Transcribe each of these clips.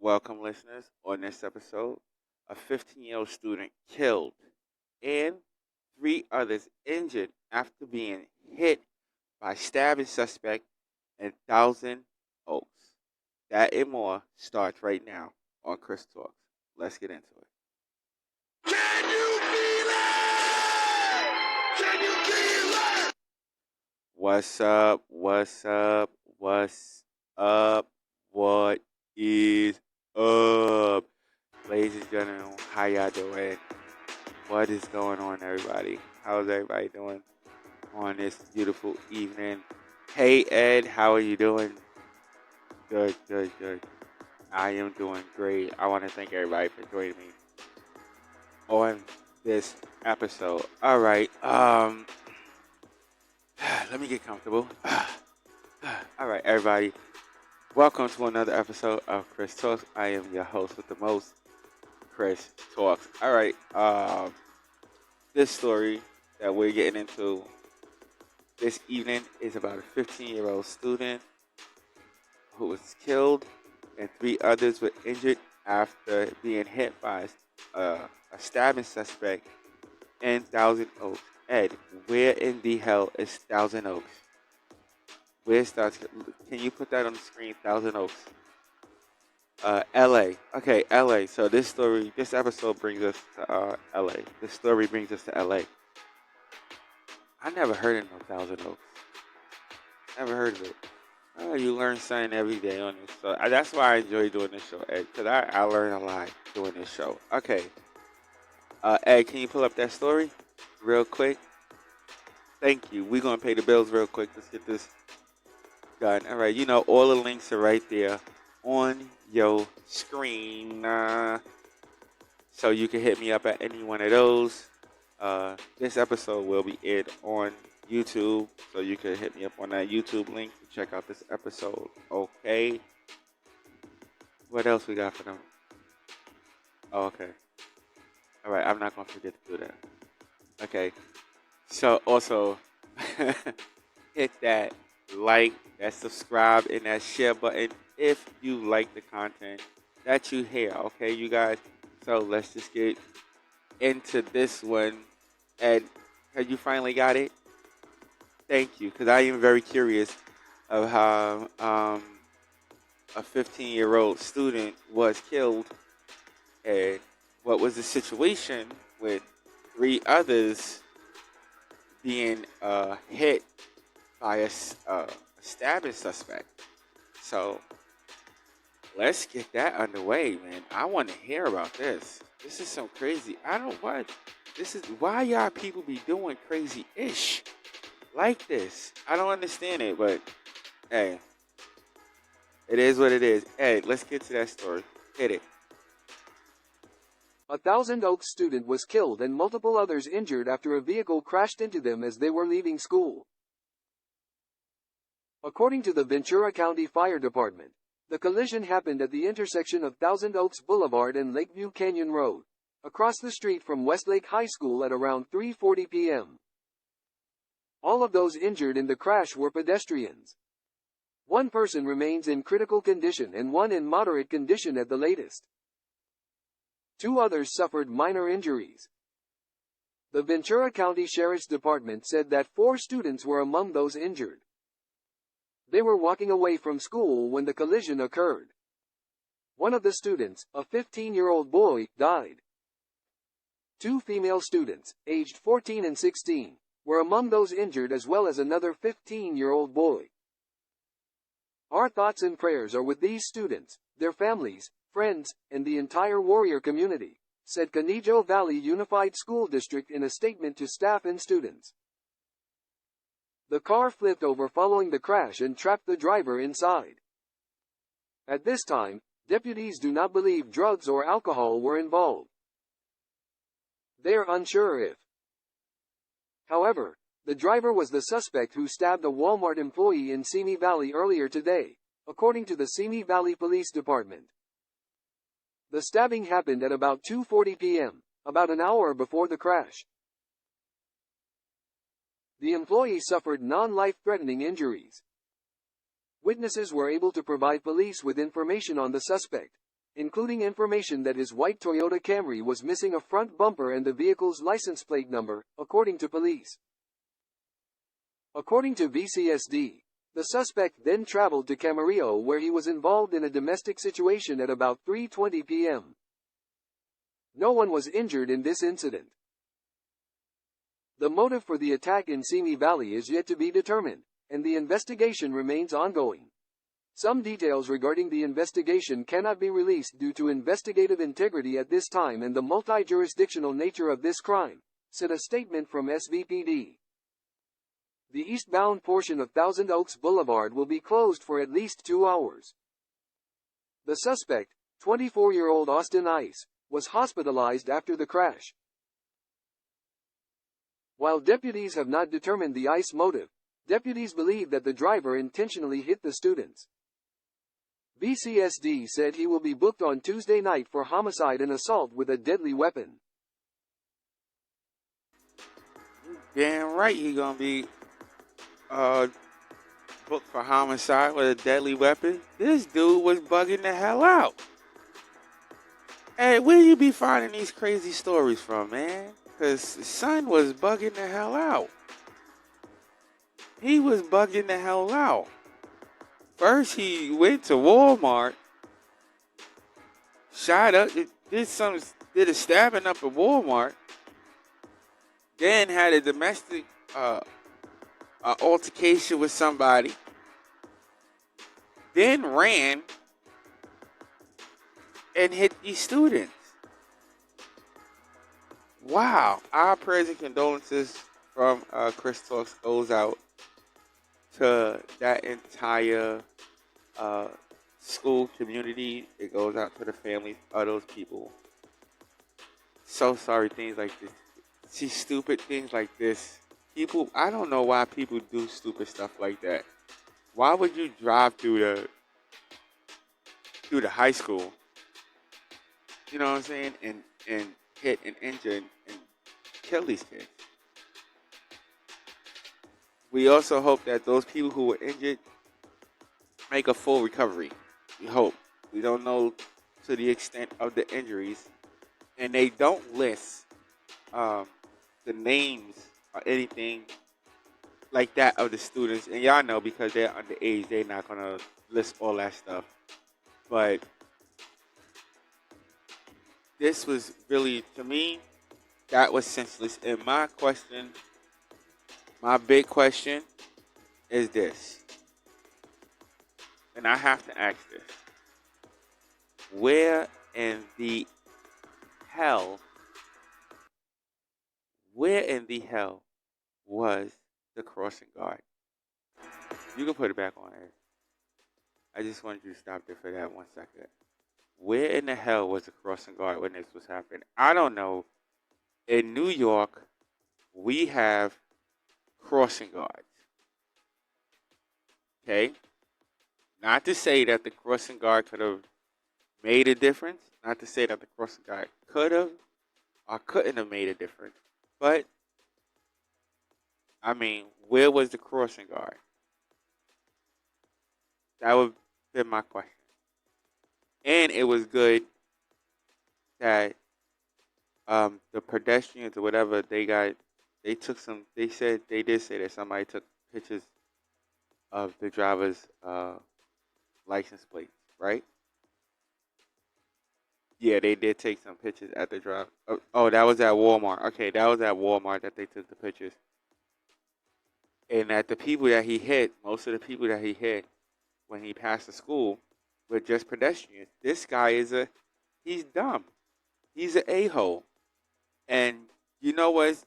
Welcome, listeners. On this episode, a 15-year-old student killed and three others injured after being hit by stabbing suspect in Thousand Oaks. That and more starts right now on Chris Talks. Let's get into it. Can you feel it? Can you feel it? What's up? What's up? What's up? What is up? Ladies and gentlemen, how y'all doing? What is going on, everybody? How's everybody doing on this beautiful evening? Hey, Ed, how are you doing? Good, good, good. I am doing great. I want to thank everybody for joining me on this episode. All right, let me get comfortable. All right, everybody. Welcome to another episode of Chris Talks. I am your host with the most, Chris Talks. All right, this story that we're getting into this evening is about a 15-year-old student who was killed and three others were injured after being hit by a stabbing suspect in Thousand Oaks. Ed, where in the hell is Thousand Oaks? Where's that? Can you put that on the screen? Thousand Oaks. LA. Okay, LA. So this episode brings us to LA. This story brings us to LA. I never heard of no Thousand Oaks. Never heard of it. Oh, you learn something every day on this. So that's why I enjoy doing this show, Ed, because I learn a lot doing this show. Okay. Ed, can you pull up that story real quick? Thank you. We're going to pay the bills real quick. Let's get this done. All right. You know, all the links are right there on your screen. So you can hit me up at any one of those. This episode will be aired on YouTube, so you can hit me up on that YouTube link to check out this episode. Okay. What else we got for them? Oh, okay. All right. I'm not going to forget to do that. Okay. So also hit that like, that subscribe, and that share button if you like the content that you hear. Okay, you guys. So let's just get into this one. And have you finally got it? Thank you, because I am very curious of how a 15-year-old student was killed and what was the situation with three others being hit by a stabbing suspect. So let's get that underway, man. I want to hear about this. This is so crazy. I don't what. This is why y'all people be doing crazy-ish like this. I don't understand it, but hey, it is what it is. Hey, let's get to that story. Hit it. A Thousand Oaks student was killed and multiple others injured after a vehicle crashed into them as they were leaving school. According to the Ventura County Fire Department, the collision happened at the intersection of Thousand Oaks Boulevard and Lakeview Canyon Road, across the street from Westlake High School at around 3:40 p.m. All of those injured in the crash were pedestrians. One person remains in critical condition and one in moderate condition at the latest. Two others suffered minor injuries. The Ventura County Sheriff's Department said that 4 students were among those injured. They were walking away from school when the collision occurred. One of the students, a 15-year-old boy, died. 2 female students, aged 14 and 16, were among those injured as well as another 15-year-old boy. Our thoughts and prayers are with these students, their families, friends, and the entire Warrior community, said Conejo Valley Unified School District in a statement to staff and students. The car flipped over following the crash and trapped the driver inside. At this time, deputies do not believe drugs or alcohol were involved. They're unsure if. However, the driver was the suspect who stabbed a Walmart employee in Simi Valley earlier today, according to the Simi Valley Police Department. The stabbing happened at about 2:40 p.m., about an hour before the crash. The employee suffered non-life-threatening injuries. Witnesses were able to provide police with information on the suspect, including information that his white Toyota Camry was missing a front bumper and the vehicle's license plate number, according to police. According to VCSD, the suspect then traveled to Camarillo where he was involved in a domestic situation at about 3:20 p.m. No one was injured in this incident. The motive for the attack in Simi Valley is yet to be determined, and the investigation remains ongoing. Some details regarding the investigation cannot be released due to investigative integrity at this time and the multi-jurisdictional nature of this crime, said a statement from SVPD. The eastbound portion of Thousand Oaks Boulevard will be closed for at least 2 hours. The suspect, 24-year-old Austin Ice, was hospitalized after the crash. While deputies have not determined the ICE motive, deputies believe that the driver intentionally hit the students. BCSD said he will be booked on Tuesday night for homicide and assault with a deadly weapon. Damn right he gonna be booked for homicide with a deadly weapon. This dude was bugging the hell out. Hey, where you be finding these crazy stories from, man? Because son was bugging the hell out. He was bugging the hell out. First, he went to Walmart, shot up, did a stabbing up at Walmart, then had a domestic altercation with somebody, then ran and hit these students. Wow. Our prayers and condolences from Chris Talks goes out to that entire school community. It goes out to the families of those people. So sorry, things like this. See, stupid things like this. People, I don't know why people do stupid stuff like that. Why would you drive through the high school? You know what I'm saying? And hit and injure and kill these kids. We also hope that those people who were injured make a full recovery. We hope. We don't know to the extent of the injuries. And they don't list the names or anything like that of the students. And y'all know because they're underage, they're not going to list all that stuff. But this was really, to me, that was senseless. And my big question is this. And I have to ask this. Where in the hell was the crossing guard? You can put it back on there. I just wanted you to stop there for that 1 second. Where in the hell was the crossing guard when this was happening? I don't know. In New York, we have crossing guards. Okay? Not to say that the crossing guard could have made a difference. Not to say that the crossing guard could have or couldn't have made a difference. But, I mean, where was the crossing guard? That would be my question. And it was good that the pedestrians or whatever, they did say that somebody took pictures of the driver's license plate, right? Yeah, they did take some pictures at the drive. Oh, that was at Walmart. Okay, that was at Walmart that they took the pictures. And that the people that he hit, most of the people that he hit when he passed the school were just pedestrians. This guy he's dumb. He's an a-hole. And you know what's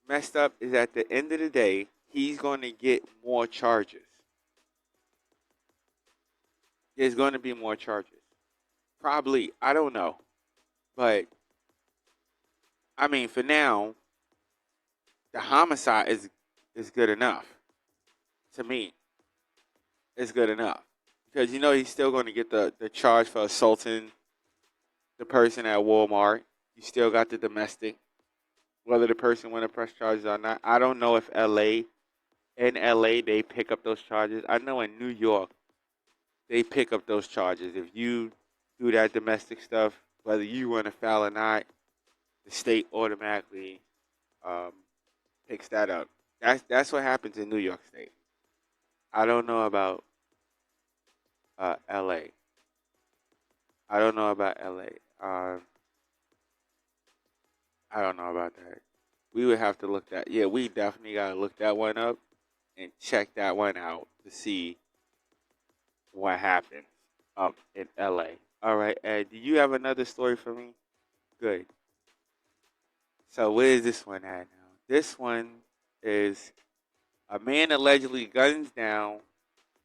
messed up is at the end of the day, he's going to get more charges. There's going to be more charges. Probably. I don't know. But, I mean, for now, the homicide is good enough. To me, it's good enough. Because, you know, he's still going to get the charge for assaulting the person at Walmart. You still got the domestic. Whether the person went to press charges or not. I don't know if in LA, they pick up those charges. I know in New York, they pick up those charges. If you do that domestic stuff, whether you want to file or not, the state automatically um, picks that up. That's what happens in New York State. I don't know about L.A. I don't know about L.A. I don't know about that. We would have to look that. Yeah, we definitely gotta look that one up and check that one out to see what happened up in L.A. All right, Ed, do you have another story for me? Good. So where is this one at now? This one is a man allegedly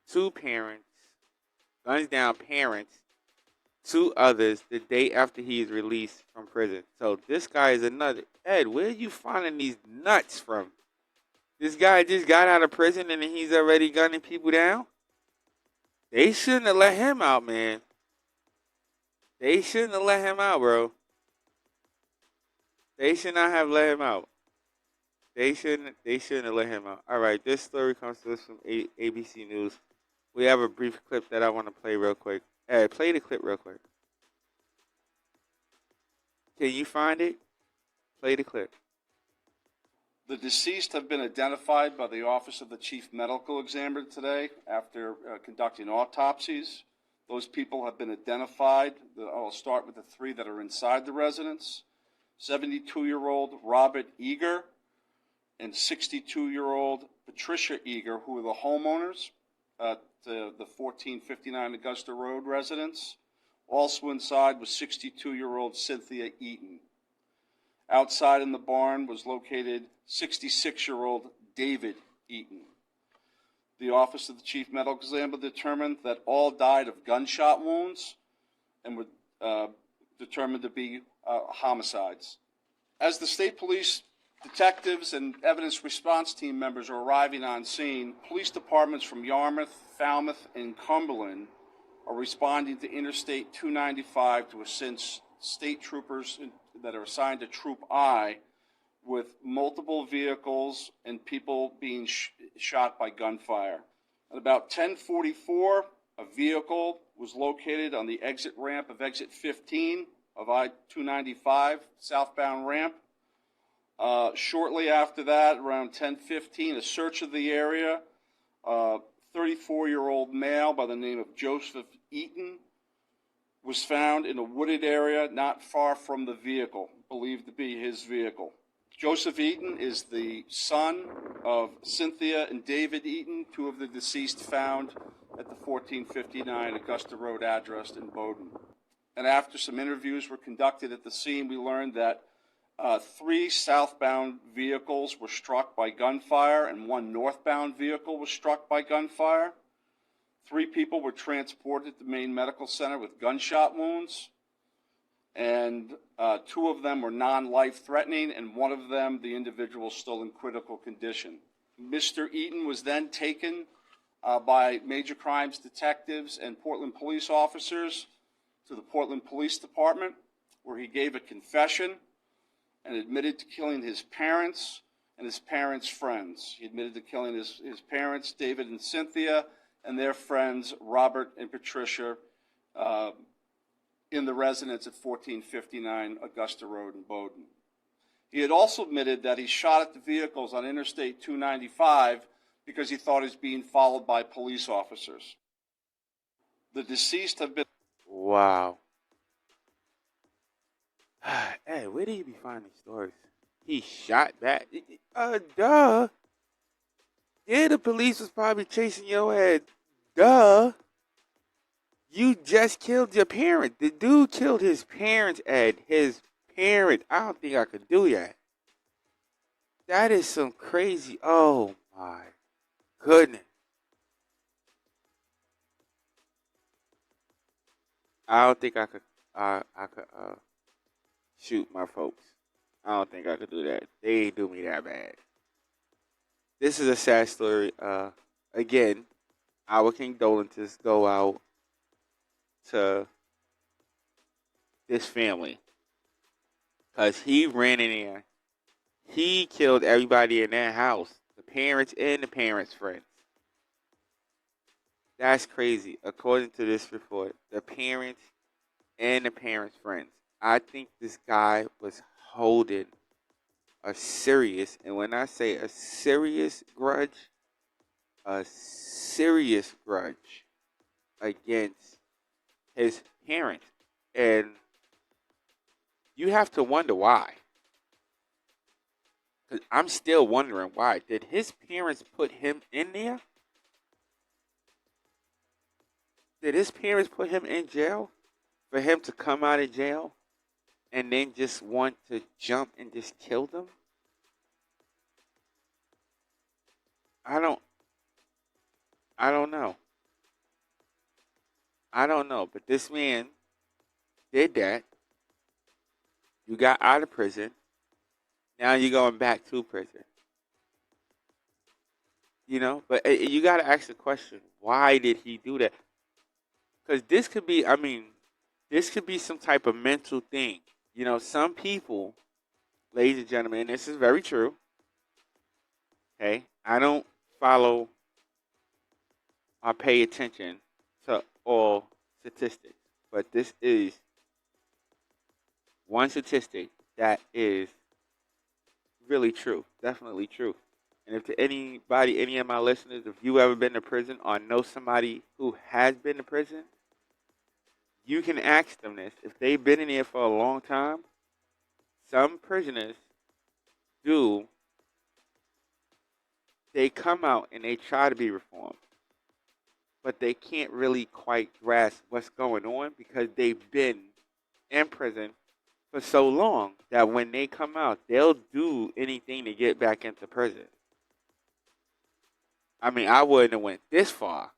two parents, guns down parents, two others the day after he is released from prison. So this guy is another. Ed, where are you finding these nuts from? This guy just got out of prison and he's already gunning people down? They shouldn't have let him out, man. They shouldn't have let him out, bro. They should not have let him out. They shouldn't have let him out. All right, this story comes to us from ABC News. We have a brief clip that I want to play real quick. Hey, play the clip real quick. Can you find it? Play the clip. The deceased have been identified by the Office of the Chief Medical Examiner today after conducting autopsies. Those people have been identified. I'll start with the three that are inside the residence. 72-year-old Robert Eager and 62-year-old Patricia Eager, who are the homeowners at the 1459 Augusta Road residence. Also inside was 62-year-old Cynthia Eaton. Outside in the barn was located 66-year-old David Eaton. The Office of the Chief Medical Examiner determined that all died of gunshot wounds and were determined to be homicides. As the state police detectives and evidence response team members are arriving on scene, police departments from Yarmouth, Falmouth, and Cumberland are responding to Interstate 295 to assist state troopers that are assigned to Troop I with multiple vehicles and people being shot by gunfire. At about 10:44, a vehicle was located on the exit ramp of exit 15 of I-295 southbound ramp. Shortly after that, around 10:15, a search of the area, 34-year-old male by the name of Joseph Eaton was found in a wooded area not far from the vehicle, believed to be his vehicle. Joseph Eaton is the son of Cynthia and David Eaton, two of the deceased found at the 1459 Augusta Road address in Bowdoin. And after some interviews were conducted at the scene, we learned that three southbound vehicles were struck by gunfire and one northbound vehicle was struck by gunfire. 3 people were transported to Maine Medical Center with gunshot wounds, and 2 of them were non-life-threatening, and 1 of them, the individual, still in critical condition. Mr. Eaton was then taken by major crimes detectives and Portland police officers to the Portland Police Department, where he gave a confession and admitted to killing his parents and his parents' friends. He admitted to killing his parents, David and Cynthia, and their friends, Robert and Patricia, in the residence at 1459 Augusta Road in Bowdoin. He had also admitted that he shot at the vehicles on Interstate 295 because he thought he was being followed by police officers. The deceased have been... Wow. Hey, where do you be finding these stories? He shot back. Duh. Yeah, the police was probably chasing your ass. Duh. You just killed your parent. The dude killed his parents, Ed. His parent. I don't think I could do that. That is some crazy. Oh my goodness. I don't think I could. I could shoot my folks. I don't think I could do that. They ain't do me that bad. This is a sad story. Again, our condolences go out to this family, because he ran in there. He killed everybody in that house, the parents and the parents' friends. That's crazy. According to this report, the parents and the parents' friends. I think this guy was holding a serious, and when I say a serious grudge against his parents. And you have to wonder why. Because I'm still wondering why. Did his parents put him in there? Did his parents put him in jail for him to come out of jail and then just want to jump and just kill them? I don't I don't know. I don't know. But this man did that. You got out of prison. Now you're going back to prison. You know, but you got to ask the question: why did he do that? Because this could be, I mean, this could be some type of mental thing. You know, some people, ladies and gentlemen, and this is very true. Okay, I don't follow or pay attention to all statistics, but this is one statistic that is really true, definitely true. And if to anybody, any of my listeners, if you ever been to prison or know somebody who has been to prison, you can ask them this. If they've been in there for a long time, some prisoners do, they come out and they try to be reformed, but they can't really quite grasp what's going on because they've been in prison for so long that when they come out, they'll do anything to get back into prison. I mean, I wouldn't have went this far,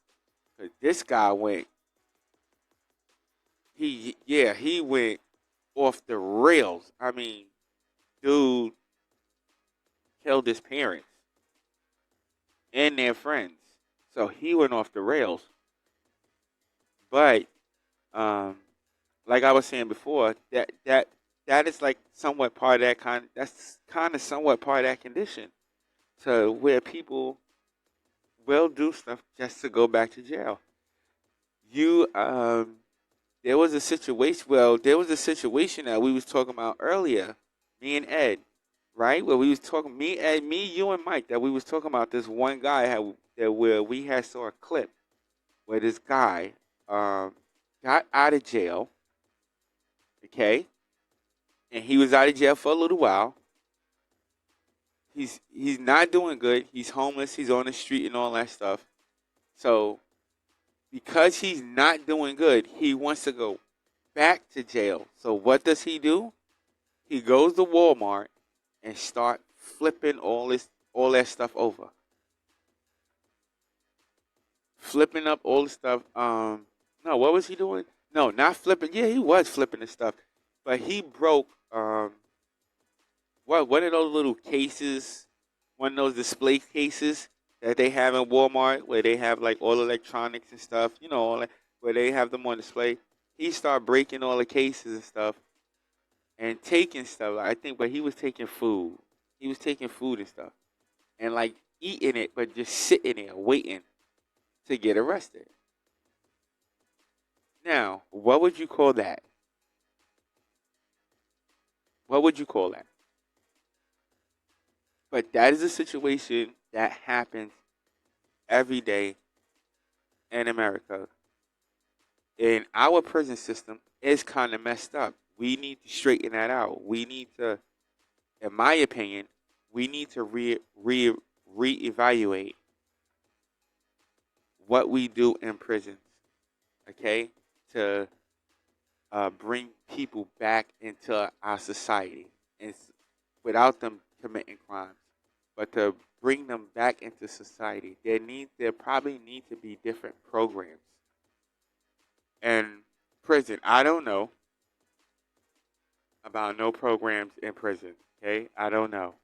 because this guy went, he went off the rails. I mean, dude killed his parents and their friends. So he went off the rails. But like I was saying before, that is like somewhat part of that that's kind of somewhat part of that condition. So where people will do stuff just to go back to jail. You there was a situation, that we was talking about earlier, me and Ed, right? Where we was talking, you and Mike, that we was talking about this one guy where we had saw a clip where this guy got out of jail, okay, and he was out of jail for a little while. He's not doing good. He's homeless. He's on the street and all that stuff. So because he's not doing good, he wants to go back to jail. So what does he do? He goes to Walmart and start flipping all that stuff over. Flipping up all the stuff. No, what was he doing? No, not flipping. Yeah, he was flipping the stuff, but he broke what one of those little cases, one of those display cases that they have in Walmart where they have like all electronics and stuff, all that, where they have them on display. He started breaking all the cases and stuff and taking stuff. I think, but he was taking food. He was taking food and stuff and like eating it, but just sitting there waiting to get arrested. Now, what would you call that? What would you call that? But that is a situation that happens every day in America. And our prison system is kind of messed up. We need to straighten that out. We need to, in my opinion, we need to reevaluate what we do in prisons, okay, to bring people back into our society and without them committing crimes, but to bring them back into society. There probably need to be different programs. And prison, I don't know about no programs in prison. Okay, I don't know.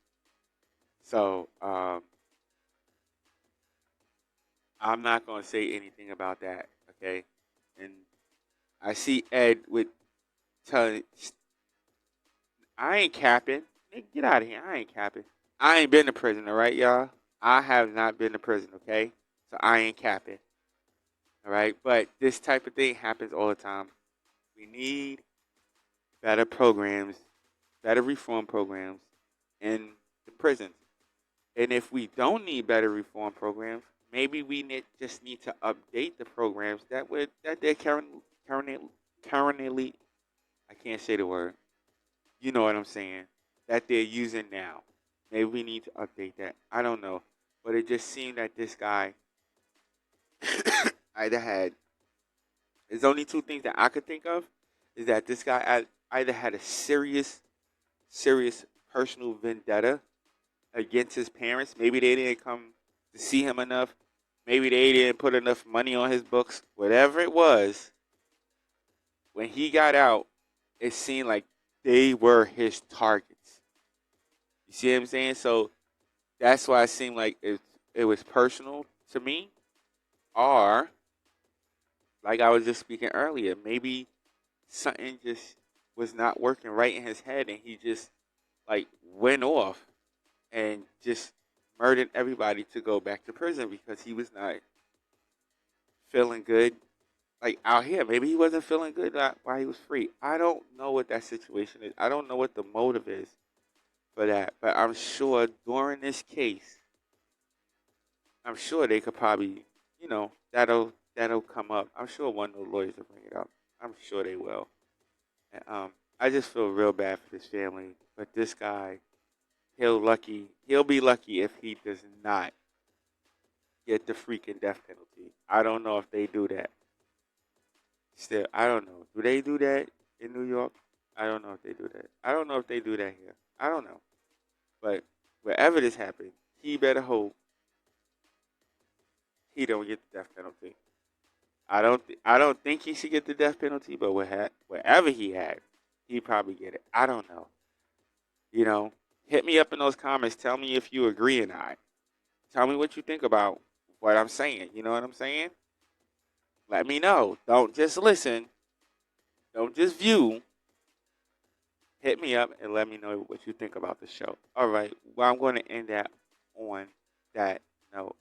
So I'm not gonna say anything about that. Okay, and I see Ed with telling, I ain't capping. Nigga, get out of here. I ain't capping. I ain't been to prison, all right, y'all. I have not been to prison. Okay, so I ain't capping. All right, but this type of thing happens all the time. We need better programs, better reform programs in the prisons. And if we don't need better reform programs, maybe just need to update the programs that they're currently I can't say the word. You know what I'm saying? That they're using now. Maybe we need to update that. I don't know. But it just seemed that this guy either had, there's only two things that I could think of, is that this guy either had a serious personal vendetta against his parents. Maybe they didn't come to see him enough. Maybe they didn't put enough money on his books. Whatever it was, when he got out, it seemed like they were his targets. You see what I'm saying? So that's why it seemed like it was personal to me. Or, like I was just speaking earlier, maybe something just was not working right in his head and he just like went off and just murdered everybody to go back to prison because he was not feeling good like out here. Maybe he wasn't feeling good while he was free. I don't know what that situation is. I don't know what the motive is for that. But I'm sure during this case, I'm sure they could probably, that'll come up. I'm sure one of the lawyers will bring it up. I'm sure they will. And, I just feel real bad for this family. But this guy, he'll be lucky if he does not get the freaking death penalty. I don't know if they do that. Still, I don't know. Do they do that in New York? I don't know if they do that. I don't know if they do that here. I don't know. But wherever this happened, he better hope he don't get the death penalty. I don't think he should get the death penalty, but wherever he had, he probably get it. I don't know. You know, hit me up in those comments. Tell me if you agree or not. Tell me what you think about what I'm saying. You know what I'm saying? Let me know. Don't just listen. Don't just view. Hit me up and let me know what you think about the show. All right. Well, I'm going to end that on that note.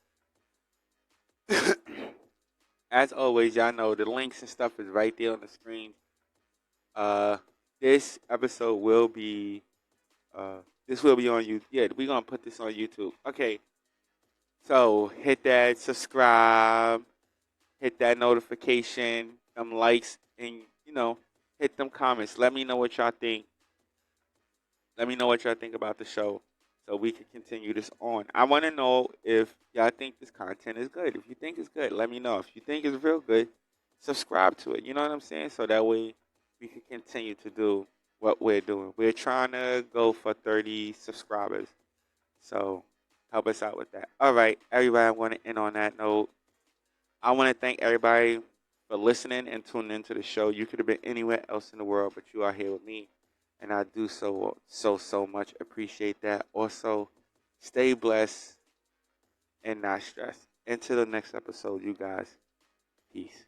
As always, y'all know the links and stuff is right there on the screen. This episode will be on YouTube. Yeah, we're gonna put this on YouTube. Okay. So hit that subscribe, hit that notification, them likes, and hit them comments. Let me know what y'all think. Let me know what y'all think about the show so we can continue this on. I want to know if y'all think this content is good. If you think it's good, let me know. If you think it's real good, subscribe to it. You know what I'm saying? So that way we can continue to do what we're doing. We're trying to go for 30 subscribers. So help us out with that. All right, everybody, I want to end on that note. I want to thank everybody for listening and tuning into the show. You could have been anywhere else in the world, but you are here with me. And I do so much appreciate that. Also, stay blessed and not stressed. Until the next episode, you guys. Peace.